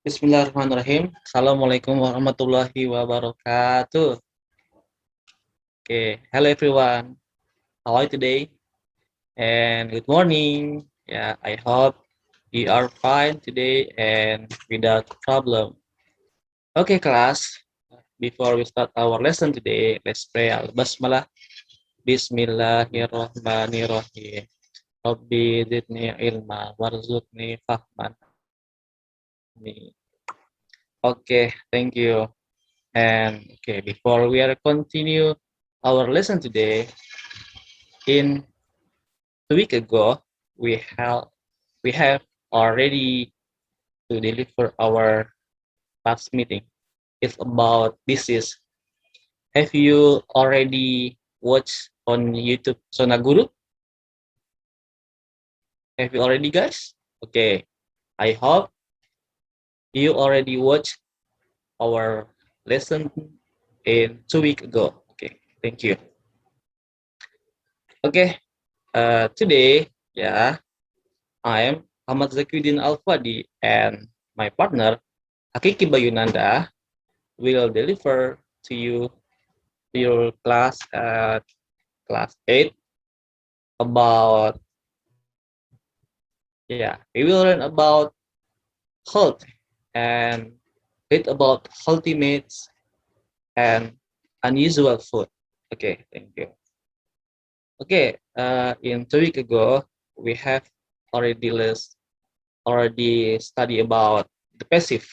Bismillahirrahmanirrahim. Assalamualaikum warahmatullahi wabarakatuh. Okay, hello everyone. How are you today? And good morning. Yeah, I hope you are fine today and without problem. Okay, class. Before we start our lesson today, let's pray al-basmalah. Bismillahirrahmanirrahim. Rabbi zidni ilma warzuqni fahman. Okay, thank you. And okay, before we are continue our lesson today, in a week ago we have already to deliver our past meeting. It's about disease. Have you already watched on YouTube Sonaguru? Have you already, guys? Okay, I hope you already watched our lesson in 2 weeks ago. Okay, thank you. Okay, today, yeah, I am Ahmad Zakiuddin Al-Fadi and my partner Hakiki Bayunanda will deliver to you to your class at class 8 about, yeah, we will learn about health and read about healthy meats and unusual food. Okay, thank you. Okay, in 2 weeks ago we have already study about the passive.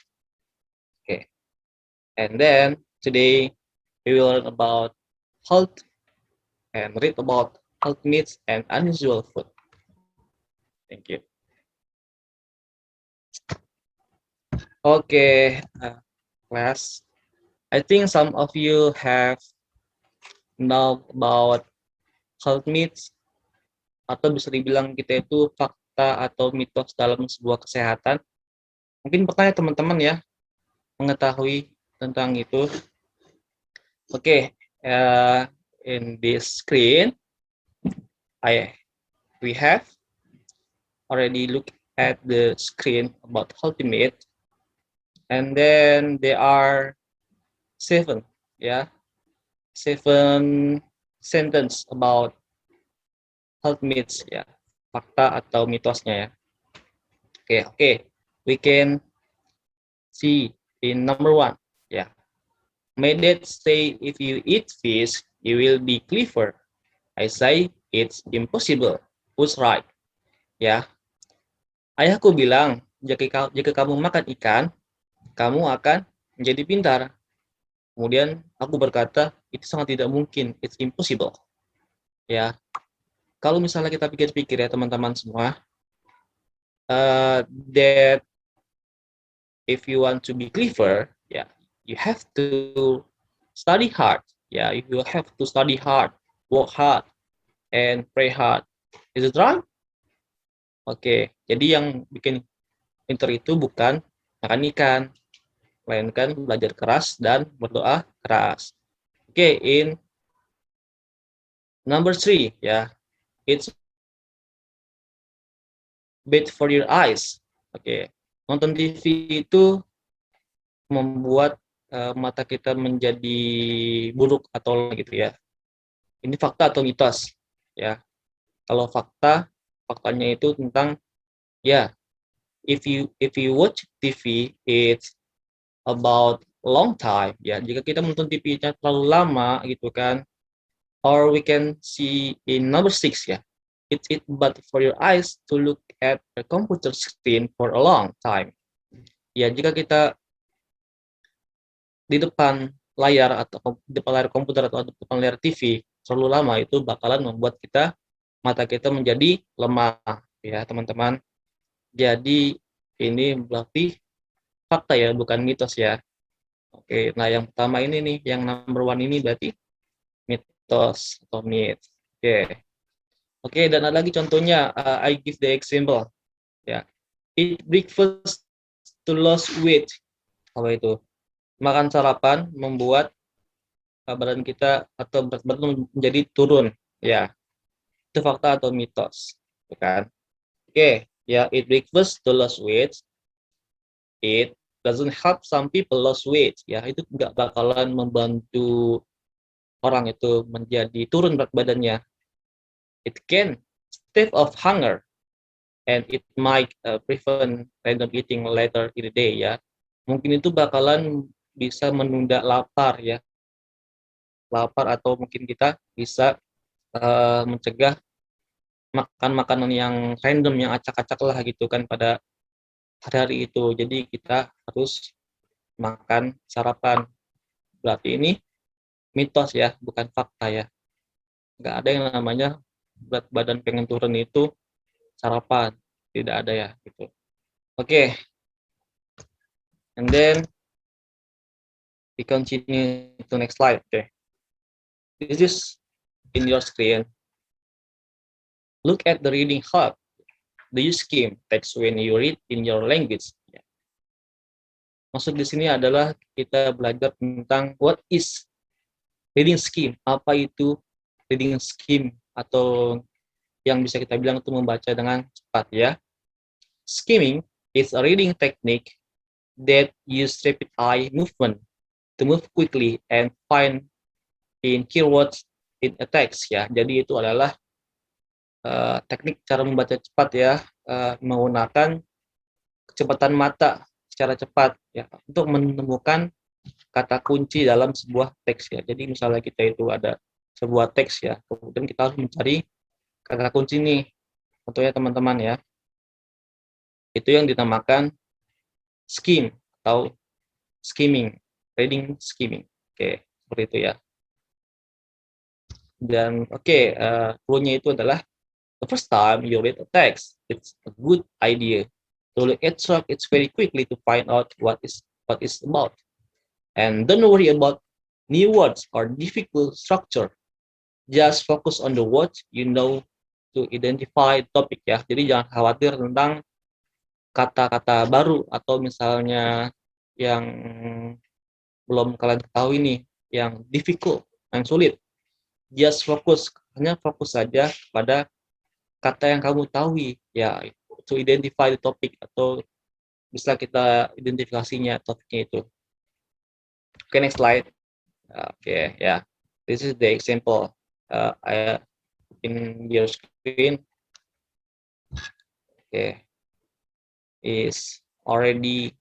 Okay, and then today we will learn about health and read about health meats and unusual food. Thank you. Okay, class. I think some of you have know about health myths atau bisa dibilang kita itu fakta atau mitos dalam sebuah kesehatan. Mungkin pertanyaan teman-teman ya mengetahui tentang itu. Okay, in this screen, we have already looked at the screen about healthy meat, and then there are 7 sentence about health myths ya, fakta atau mitosnya ya. Okay, we can see in number 1 ya. My dad say if you eat fish you will be clever. I say it's impossible. Who's right? Ya. Ayahku bilang jika kamu makan ikan kamu akan menjadi pintar. Kemudian aku berkata itu sangat tidak mungkin, it's impossible. Ya, kalau misalnya kita pikir-pikir ya teman-teman semua, that if you want to be clever, ya, you have to study hard. Ya, you have to study hard, work hard, and pray hard. Is it right? Oke, jadi yang bikin pintar itu bukan makan ikan, melainkan belajar keras dan berdoa keras. Oke, in number 3 ya, it's bad for your eyes. Oke, nonton TV itu membuat mata kita menjadi buruk atau gitu ya. Ini fakta atau mitos ya. Kalau faktanya itu tentang ya, if you watch TV it's about long time ya. Jika kita menonton TV-nya terlalu lama gitu kan, or we can see in number 6 ya. It's bad for your eyes to look at a computer screen for a long time. Ya, jika kita di depan layar atau di depan layar komputer atau di depan layar TV terlalu lama itu bakalan membuat mata kita menjadi lemah ya teman-teman. Jadi ini berarti fakta ya, bukan mitos ya. Oke, nah yang pertama ini nih, yang number 1 ini berarti mitos atau myth. Oke, dan ada lagi contohnya, I give the example ya. Eat breakfast to lose weight. Apa itu? Makan sarapan membuat badan kita atau berat badan menjadi turun ya. Itu fakta atau mitos, bukan? Oke, ya, eat breakfast to lose weight. It doesn't help some people lose weight, ya itu nggak bakalan membantu orang itu menjadi turun berat badannya. It can stave off hunger and it might prevent random eating later in the day, ya. Mungkin itu bakalan bisa menunda lapar, ya. Lapar, atau mungkin kita bisa mencegah makan makanan yang random, yang acak-acak lah gitu kan pada hari-hari itu. Jadi kita harus makan sarapan. Berarti ini mitos ya, bukan fakta ya. Nggak ada yang namanya berat badan pengen turun itu sarapan. Tidak ada ya gitu. Oke. And then we continue to next slide. Okay. This is in your screen. Look at the reading hub. Do you skim text when you read in your language? Maksud di sini adalah kita belajar tentang what is reading scheme. Apa itu reading scheme, atau yang bisa kita bilang itu membaca dengan cepat ya. Skimming is a reading technique that use rapid eye movement to move quickly and find in keywords in a text ya. Jadi itu adalah teknik cara membaca cepat ya, menggunakan kecepatan mata secara cepat ya untuk menemukan kata kunci dalam sebuah teks ya. Jadi misalnya kita itu ada sebuah teks ya, kemudian kita harus mencari kata kunci nih, contohnya teman-teman ya, itu yang dinamakan skim atau skimming, reading skimming. Oke, seperti itu ya. Dan clue-nya itu adalah the first time you read a text, it's a good idea to look at it very quickly to find out what is about. And don't worry about new words or difficult structure. Just focus on the words you know to identify topic ya. Jadi jangan khawatir tentang kata-kata baru atau misalnya yang belum kalian ketahui nih, yang difficult, yang sulit. Just hanya fokus saja pada kata yang kamu tahu ya, to identify the topic, atau bisa kita identifikasinya topiknya itu. Okay, next slide. Okay, yeah, this is the example in your screen. Okay, is already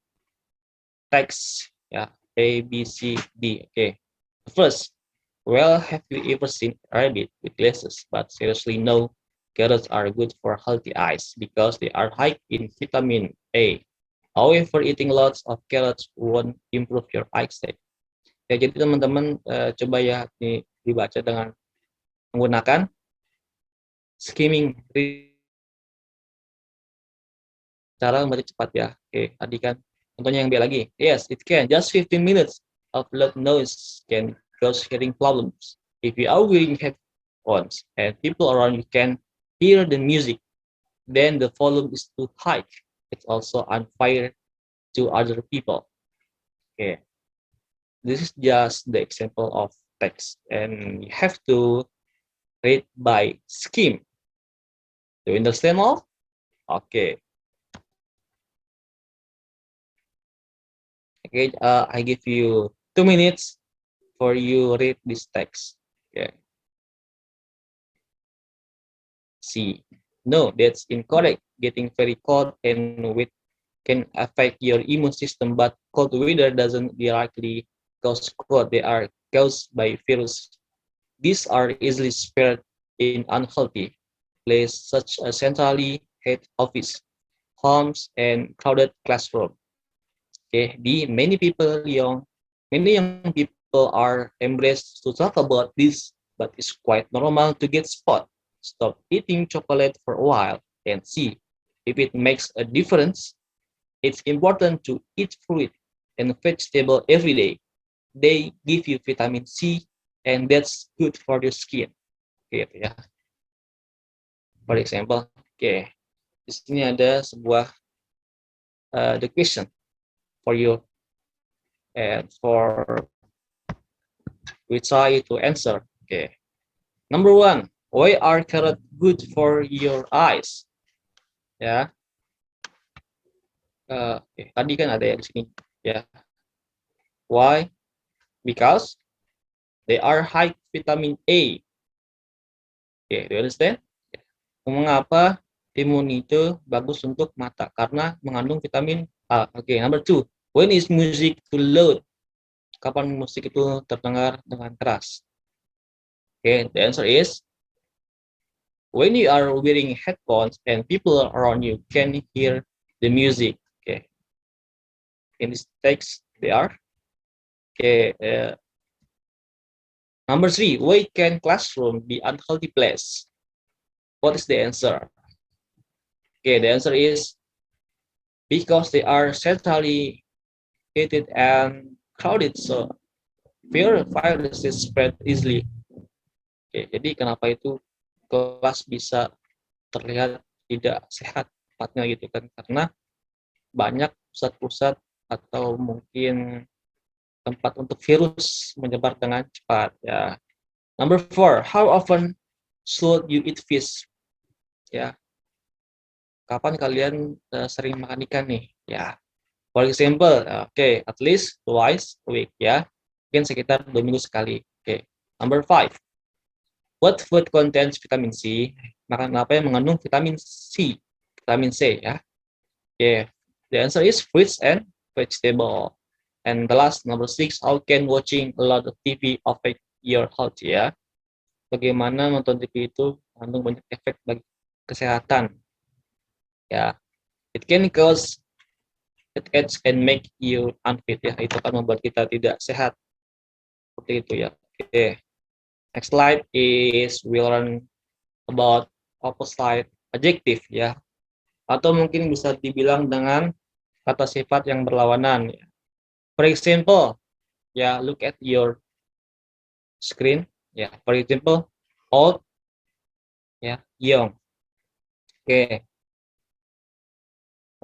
text ya, A, B, C, D. Okay, first, well, have you ever seen a rabbit with glasses? But seriously, no. Carrots are good for healthy eyes because they are high in vitamin A. However, eating lots of carrots won't improve your eyesight. Ya, jadi teman-teman coba ya dibaca dengan menggunakan skimming, cara membaca cepat ya. Oke, tadi kan contohnya yang B lagi. Yes, it can. Just 15 minutes of loud noise can cause hearing problems. If you are wearing headphones and people around you can hear the music, then the volume is too high. It's also unfair to other people. Okay, this is just the example of text, and you have to read by skim. Do you understand all? Okay. Okay, I give you 2 minutes for you read this text. Okay. C. No, that's incorrect. Getting very cold and wet can affect your immune system, but cold weather doesn't directly cause cold. They are caused by virus. These are easily spread in unhealthy places such as centrally head office, homes, and crowded classroom. Okay, many young people are embraced to talk about this, but it's quite normal to get spot. Stop eating chocolate for a while and see if it makes a difference. It's important to eat fruit and vegetable every day. They give you vitamin C, and that's good for your skin. Gitu ya. For example, di sini ada sebuah the question for you, and for we try to answer. Okay. Number 1, why are carrots good for your eyes? Ya. Tadi kan ada yang di sini. Ya, why? Because they are high vitamin A. Okay, do you understand? Mengapa timun itu bagus untuk mata? Karena mengandung vitamin A. Oke, number two. When is music too loud? Kapan musik itu terdengar dengan keras? Okay, the answer is when you are wearing headphones and people around you can hear the music. Okay, in this text they are. Okay, number three. Why can classroom be unhealthy place? What is the answer? Okay, the answer is because they are centrally heated and crowded, so viruses spread easily. Oke, jadi kenapa itu kelas bisa terlihat tidak sehat tempatnya gitu kan? Karena banyak pusat-pusat atau mungkin tempat untuk virus menyebar dengan cepat ya. Number four, how often should you eat fish? Ya, kapan kalian sering makan ikan nih? Ya, for example, at least twice a week ya. Mungkin sekitar 2 minggu sekali. Oke, number five, what food contains vitamin C? Makanan apa yang mengandung vitamin C? Vitamin C ya. Oke, the answer is fruits and vegetable. And the last number six, how can watching a lot of TV affect your health ya? Bagaimana nonton TV itu mengandung banyak efek bagi kesehatan ya. It can make you unfit ya. Itu kan membuat kita tidak sehat. Seperti itu ya. Oke. Next slide is we learn about opposite adjective ya. Atau mungkin bisa dibilang dengan kata sifat yang berlawanan ya. For example, ya look at your screen ya. For example, old ya, young. Oke.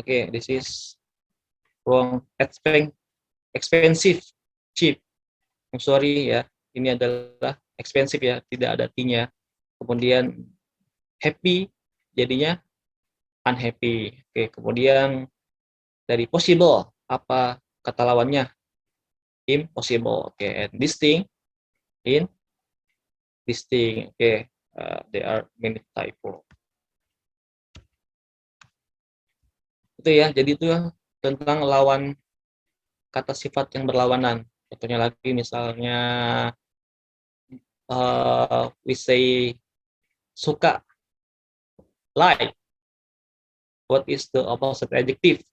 Oke, this is wrong. Expensive, cheap. I'm sorry ya. Ini adalah expensive ya, tidak ada T-nya. Kemudian happy jadinya unhappy. Oke, kemudian dari possible apa kata lawannya? Impossible. Oke, and this thing in this thing. Oke, there are many typo. Itu ya, jadi itu tentang lawan kata sifat yang berlawanan. Contohnya lagi misalnya we say suka, like. What is the opposite adjective?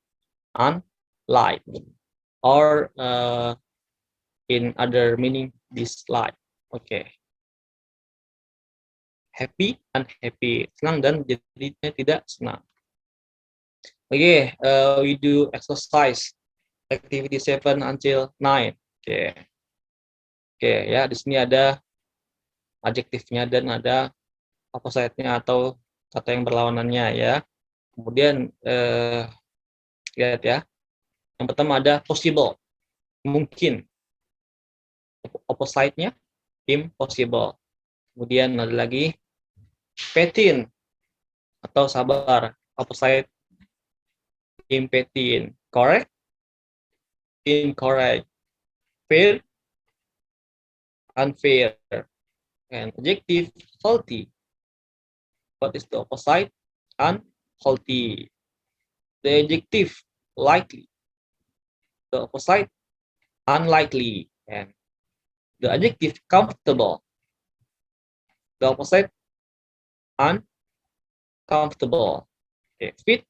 Unlike. Or in other meaning, dislike. Oke. Happy, unhappy. Senang dan jadinya tidak senang. Oke, we do exercise activity 7 until 9. Oke, ya di sini ada adjektifnya dan ada opposite-nya atau kata yang berlawanannya ya. Kemudian lihat ya. Yang pertama ada possible, mungkin. Opposite-nya impossible. Kemudian ada lagi patient atau sabar. Opposite impatient. Correct? Incorrect. Fair? Unfair. And adjective healthy. What is the opposite? Unhealthy. The adjective likely. The opposite unlikely. And the adjective comfortable. The opposite uncomfortable. Okay, fit,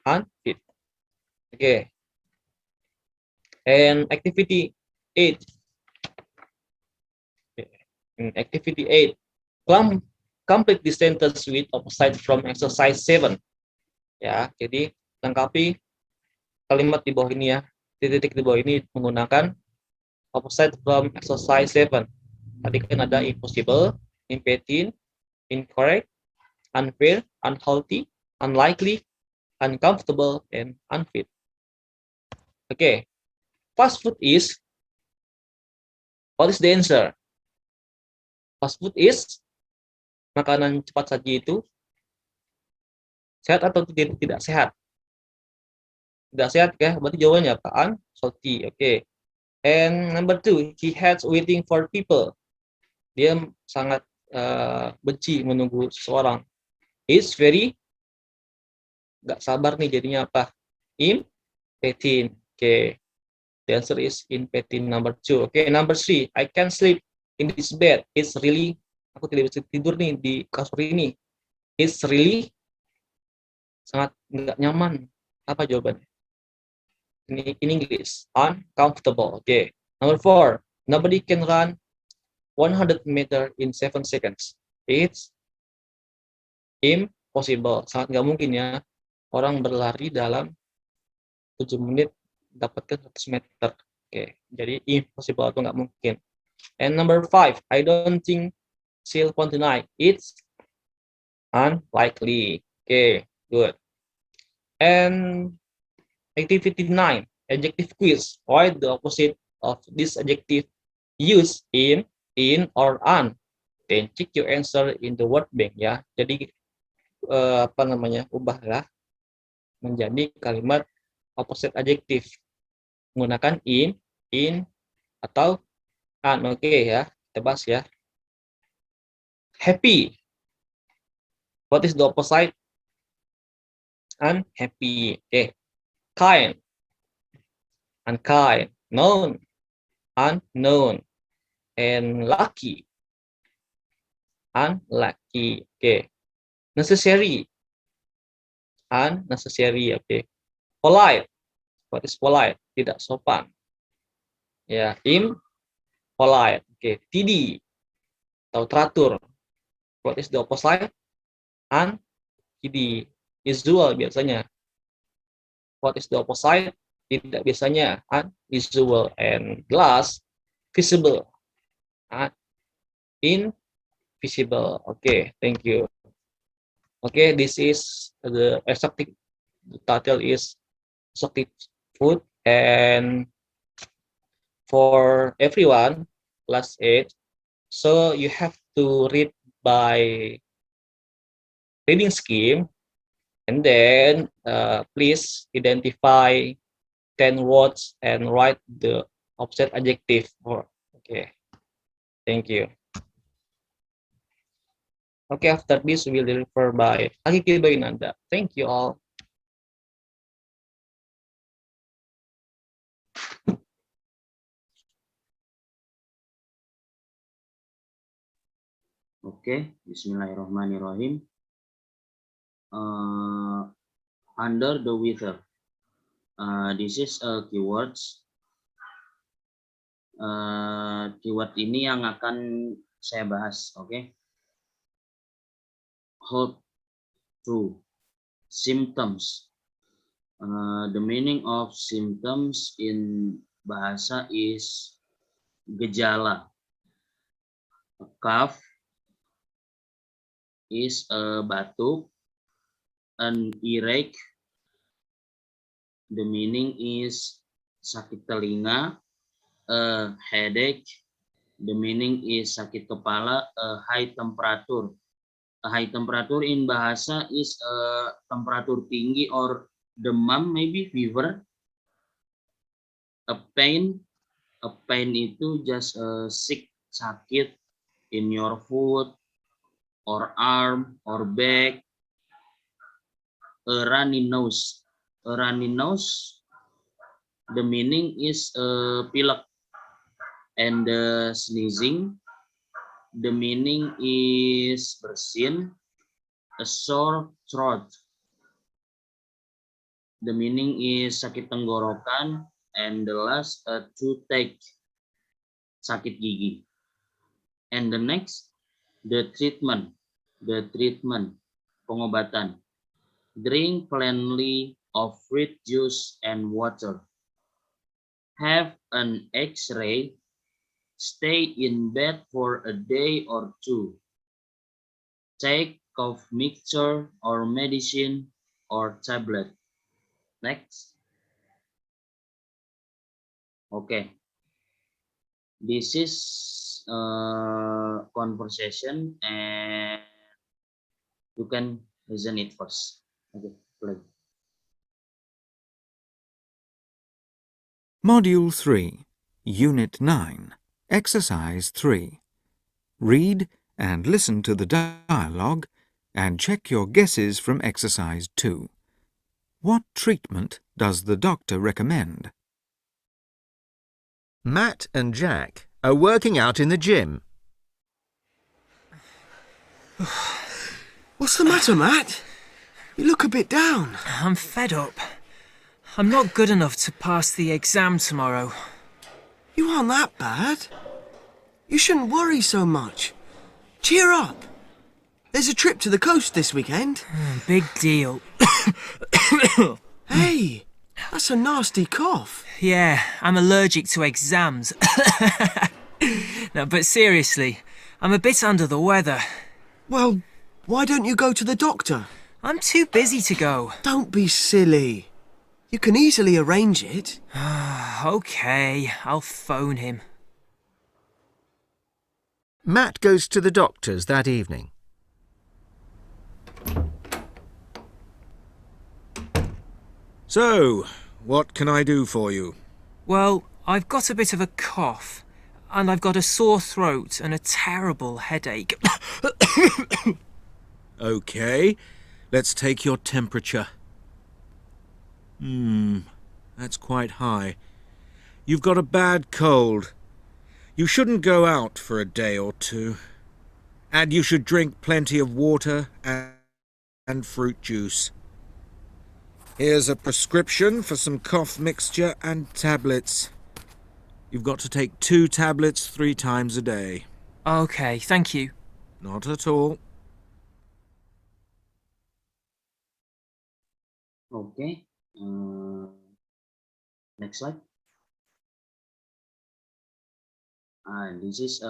unfit. Okay. And activity 8. Okay. In activity 8, complete the sentence with opposite from exercise 7. Ya, jadi lengkapi kalimat di bawah ini ya. Titik-titik di bawah ini menggunakan opposite from exercise 7. Tadi kan ada impossible, impatient, incorrect, unfair, unhealthy, unlikely, uncomfortable, and unfit. Okay. Fast food is, what is the answer? Fast food is, makanan cepat saji itu sehat atau tidak sehat? Tidak sehat ya, berarti jawabannya apa? Unsalty. Oke. And number two, he hates waiting for people. Dia sangat benci menunggu seseorang. He's very nggak sabar nih jadinya apa? Impatient. Oke. The answer is impatient number two. Oke, number three, I can't sleep in this bed. It's really, aku tidak bisa tidur nih di kasur ini. It's really sangat nggak nyaman. Apa jawabannya? In English, uncomfortable. Okay. Number four, nobody can run 100 meter in 7 seconds. It's impossible. Sangat nggak mungkin ya orang berlari dalam 7 menit dapatkan 100 meter. Oke, jadi impossible atau nggak mungkin. And number five, I don't think she'll phone tonight. It's unlikely. Okay, good. And activity 9, adjective quiz. Write the opposite of this adjective used in or on. Then check your answer in the word bank ya. Jadi apa namanya? Ubahlah menjadi kalimat opposite adjective menggunakan in atau on. Oke ya, kita bahas ya. Happy. What is the opposite? Unhappy. Okay. Kind. Unkind. Known. Unknown. And lucky. Unlucky. Okay. Necessary. Unnecessary. Okay. Polite. What is polite? Tidak sopan. Ya, impolite. Okay. Tidy atau teratur. What is the opposite? Untidy. Usual biasanya. What is the opposite? Tidak biasanya. Unusual. And last, visible. Invisible. Okay, thank you. Okay, this is the exotic. The title is exotic food, and for everyone, class 8. So you have to read by reading scheme, and then please identify 10 words and write the opposite adjective. Okay, thank you. Okay, after this, we will refer by Akiki Bainanda. Thank you all. Okay, Bismillahirrahmanirrahim. Under the weather. This is keywords. Keyword ini yang akan saya bahas, okay? Hold to symptoms. The meaning of symptoms in bahasa is gejala. A cough is a batuk. An earache, the meaning is sakit telinga. A headache, the meaning is sakit kepala. A high temperature. A high temperature in bahasa is temperatur tinggi or demam, maybe fever. A pain itu just sick, sakit in your foot or arm or back. A runny nose. A runny nose, the meaning is pilek. And sneezing, the meaning is bersin. A sore throat, the meaning is sakit tenggorokan. And the last, a toothache, sakit gigi. And the next, the treatment, pengobatan. Drink plenty of fruit juice and water. Have an X-ray. Stay in bed for a day or two. Take cough mixture or medicine or tablet. Next. Okay. This is conversation and you can listen it first. Okay, play. Module 3, Unit 9, Exercise 3. Read and listen to the dialogue and check your guesses from Exercise 2. What treatment does the doctor recommend? Matt and Jack are working out in the gym. What's the matter, Matt? You look a bit down. I'm fed up. I'm not good enough to pass the exam tomorrow. You aren't that bad. You shouldn't worry so much. Cheer up. There's a trip to the coast this weekend. Big deal. Hey, that's a nasty cough. Yeah, I'm allergic to exams. No, but seriously, I'm a bit under the weather. Well, why don't you go to the doctor? I'm too busy to go. Don't be silly. You can easily arrange it. Okay, I'll phone him. Matt goes to the doctor's that evening. So, what can I do for you? Well, I've got a bit of a cough, and I've got a sore throat and a terrible headache. Okay, let's take your temperature. That's quite high. You've got a bad cold. You shouldn't go out for a day or two. And you should drink plenty of water and fruit juice. Here's a prescription for some cough mixture and tablets. You've got to take 2 tablets 3 times a day. Okay, thank you. Not at all. Okay. Next slide. This is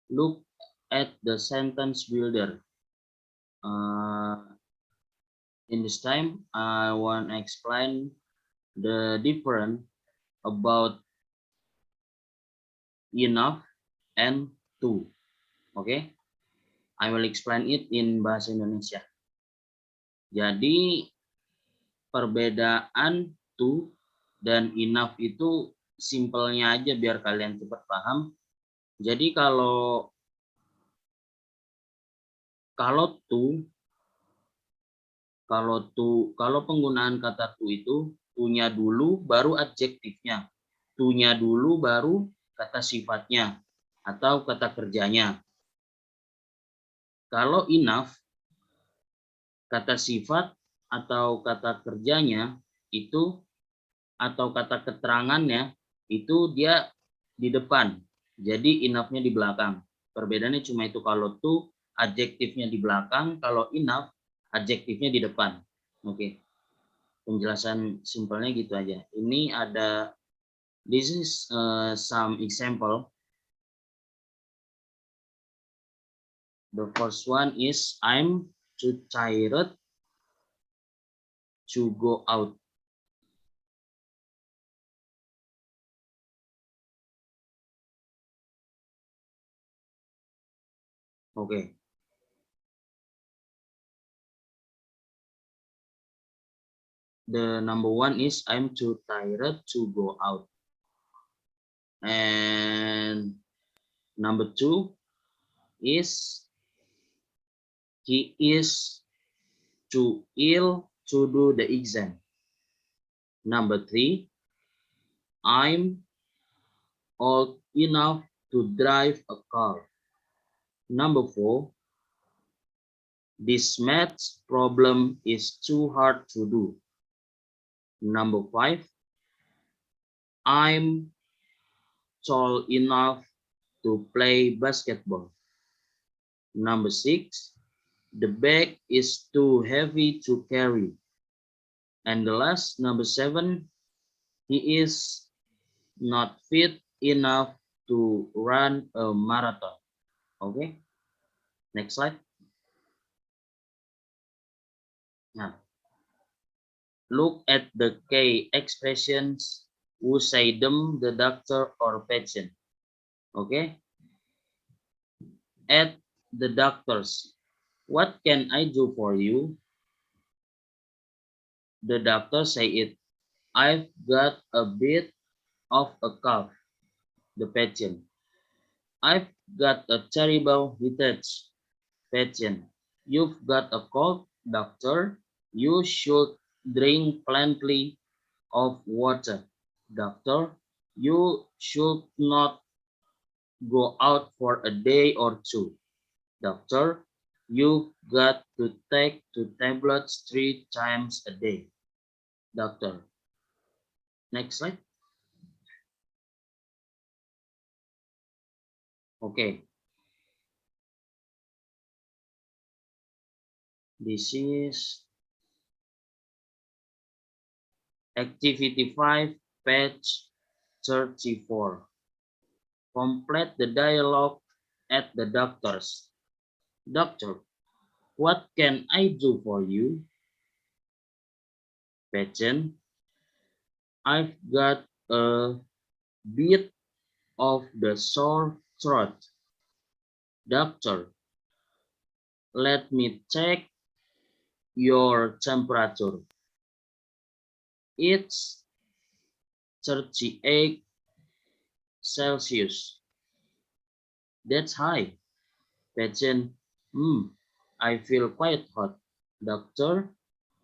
look at the sentence builder. In this time, I want to explain the difference about enough and to. Okay, I will explain it in bahasa Indonesia. Jadi perbedaan to dan enough itu simpelnya aja biar kalian cepat paham. Jadi kalau penggunaan kata to itu to-nya dulu baru adjektifnya, to-nya dulu baru kata sifatnya atau kata kerjanya. Kalau enough, kata sifat atau kata kerjanya itu atau kata keterangannya itu dia di depan, jadi enough-nya di belakang. Perbedaannya cuma itu, kalau to adjektifnya di belakang, kalau enough adjektifnya di depan. Oke, penjelasan simpelnya gitu aja. Ini ada, this is some example. The first one is I'm too tired to go out. Okay. The number one is I'm too tired to go out. And number two is he is too ill to do the exam. Number three, I'm old enough to drive a car. Number four, this math problem is too hard to do. Number five, I'm tall enough to play basketball. Number six, the bag is too heavy to carry. And the last, number seven, he is not fit enough to run a marathon. Okay, next slide. Now, look at the key expressions who say them, the doctor or patient. Okay, at the doctor's, what can I do for you? The doctor say it, I've got a bit of a cough. The patient. I've got a terrible headache. Patient. You've got a cold, doctor. You should drink plenty of water. Doctor, you should not go out for a day or two. Doctor, you've got to take 2 tablets 3 times a day. Doctor. Next slide. Okay. This is activity 5, page 34. Complete the dialogue at the doctor's. Doctor, what can I do for you? Patient, I've got a bit of the sore throat. Doctor, let me check your temperature. It's 38 Celsius. That's high. Patient, I feel quite hot. Doctor,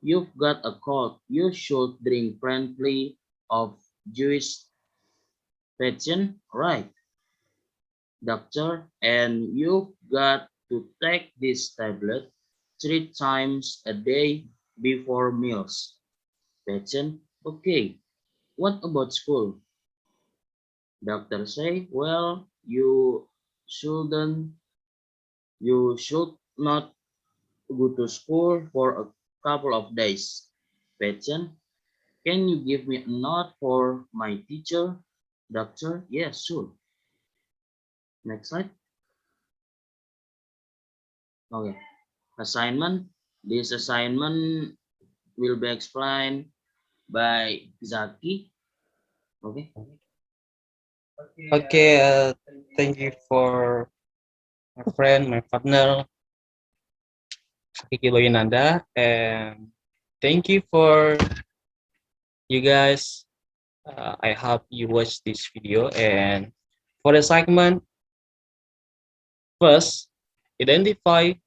you've got a cold. You should drink plenty of juice. Patient, right. Doctor, and you've got to take this tablet 3 times a day before meals. Patient, okay. What about school? Doctor say, well, you should not go to school for a couple of days. Patient, can you give me a note for my teacher? Doctor, yes, sure. Next slide. Okay. Assignment. This assignment will be explained by Zaki. Okay. Okay, thank you for my friend, my partner, Kiki Loyinanda, and thank you for you guys. I hope you watch this video. And for the segment, first, identify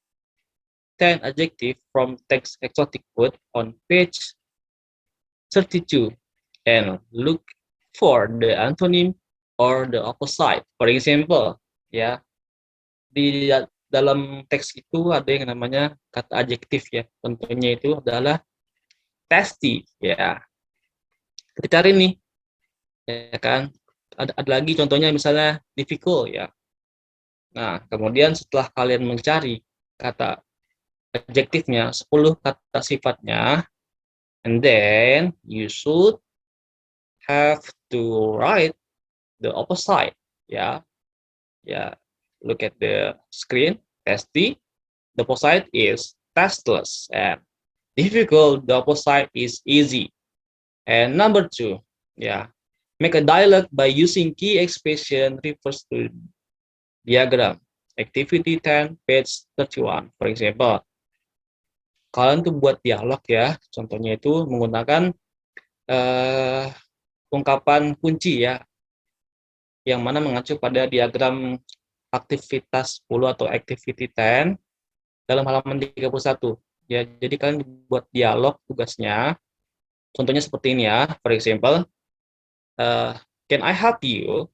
10 adjectives from text exotic food on page 32 and look for the antonym or the opposite. For example, ya, di dalam teks itu ada yang namanya kata adjektif ya. Contohnya itu adalah tasty ya. Kita cari nih, ya kan? Ada lagi contohnya misalnya difficult ya. Nah, kemudian setelah kalian mencari kata adjektifnya, 10 kata sifatnya, and then you should have to write the opposite ya. Ya, look at the screen. Tasty, the opposite is tasteless, and difficult, the opposite is easy. And number 2, yeah, make a dialogue by using key expression refers to diagram. Activity 10, page 31. For example, kalian tuh buat dialog ya, contohnya itu menggunakan ungkapan kunci ya, yang mana mengacu pada diagram aktivitas 10 atau activity 10 dalam halaman 31. Ya, jadi kalian buat dialog tugasnya. Contohnya seperti ini ya. For example, can I help you?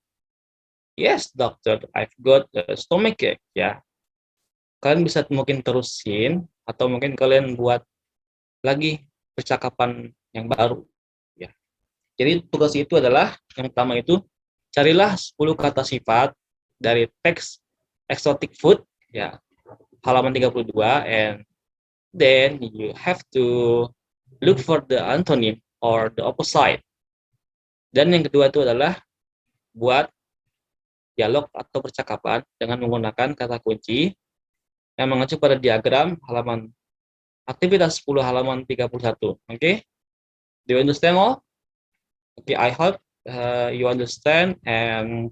Yes, doctor, I've got a stomachache. Ya, kalian bisa mungkin terusin atau mungkin kalian buat lagi percakapan yang baru. Ya, jadi tugas itu adalah yang pertama itu carilah 10 kata sifat dari teks exotic food ya, halaman 32, and then you have to look for the antonym or the opposite. Dan yang kedua itu adalah buat dialog atau percakapan dengan menggunakan kata kunci yang mengacu pada diagram halaman aktivitas 10 halaman 31. Okay? Do you understand all? Okay, I hope you understand. And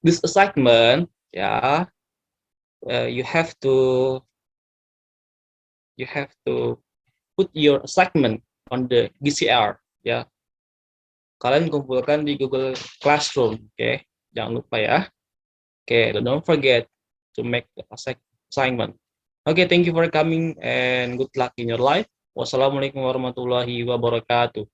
this assignment, yeah, you have to put your assignment on the GCR, yeah, kalian kumpulkan di Google Classroom. Oke, jangan lupa ya. Oke, don't forget to make the assignment. Okay, thank you for coming and good luck in your life. Wassalamualaikum warahmatullahi wabarakatuh.